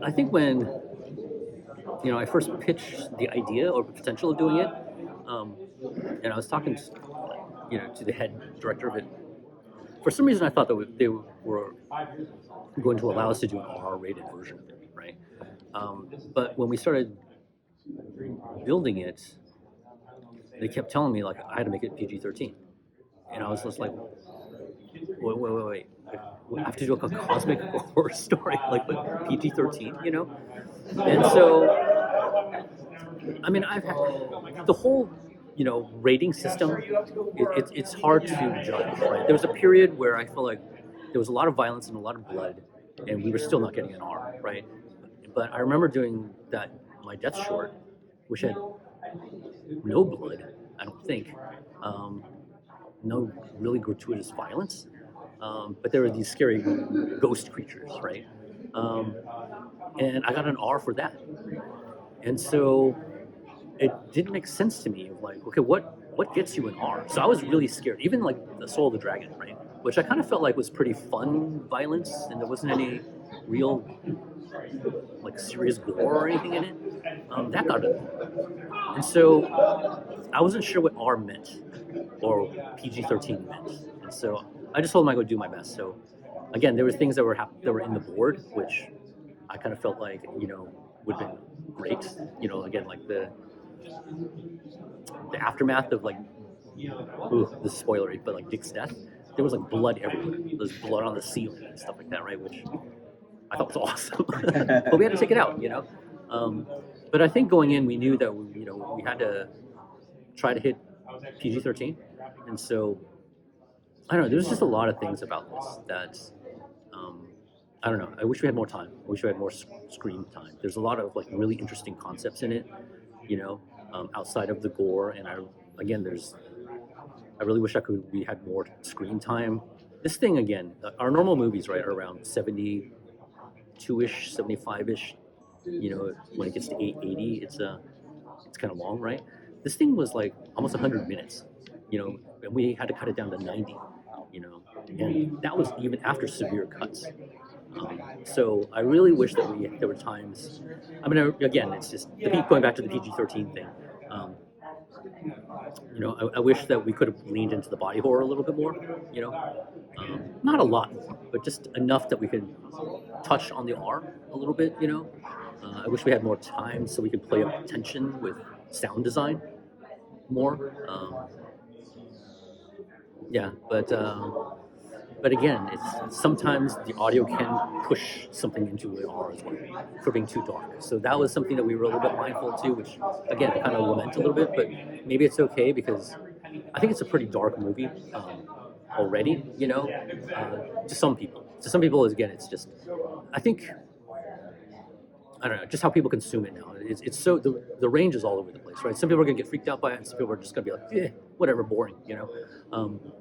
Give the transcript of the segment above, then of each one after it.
I think when I first pitched the idea or the potential of doing it, um, and I was talking to the head director of it. For some reason, I thought that they were going to allow us to do an R-rated version of it, right? But when we started building it, they kept telling me like I had to make it PG-13, and I was just like, wait. I have to do like a cosmic horror story like with PG-13, And so, I mean, I've had the whole, rating system. It's hard to judge, right? There was a period where I felt like there was a lot of violence and a lot of blood, and we were still not getting an R, right? But I remember doing my death short, which had no blood, I don't think, no really gratuitous violence, but there were these scary ghost creatures, right? And I got an R for that, and so it didn't make sense to me of like, okay, what gets you an R? So I was really scared, even like the Soul of the Dragon, right? Which I kind of felt like was pretty fun violence, and there wasn't any real like serious gore or anything in it. That got it, and so I wasn't sure what R meant or PG-13 meant, and so I just told him I would do my best. So again, there were things that were in the board, which I kind of felt like would have been great. Again, like the aftermath of like, this is spoilery, but like Dick's death, there was like blood everywhere. There was blood on the ceiling and stuff like that, right? Which I thought was awesome, but we had to take it out, But I think going in, we knew that we had to try to hit PG-13, and so I don't know. There's just a lot of things about this that I don't know. I wish we had more time. I wish we had more screen time. There's a lot of like really interesting concepts in it, outside of the gore. And I really wish we had more screen time. This thing again, our normal movies, right, are around 72-ish, 75-ish. When it gets to 880, it's kind of long, right? This thing was like almost 100 minutes, and we had to cut it down to 90, and that was even after severe cuts. So I really wish that there were times. I mean, again, it's just going back to the PG-13 thing. I wish that we could have leaned into the body horror a little bit more. Not a lot, but just enough that we could touch on the R a little bit. I wish we had more time so we could play up tension with sound design more. But again, it's sometimes the audio can push something into an R as well for being too dark. So that was something that we were a little bit mindful too, which again I kind of lament a little bit, but maybe it's okay because I think it's a pretty dark movie already. To some people. To some people, again, it's just I think. I don't know, just how people consume it now. It's so the range is all over the place, right? Some people are gonna get freaked out by it, and some people are just gonna be like, whatever, boring,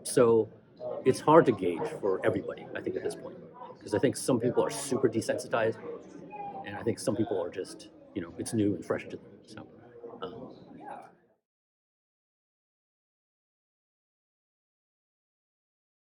So it's hard to gauge for everybody, I think, at this point, because I think some people are super desensitized, and I think some people are just, it's new and fresh to them. So.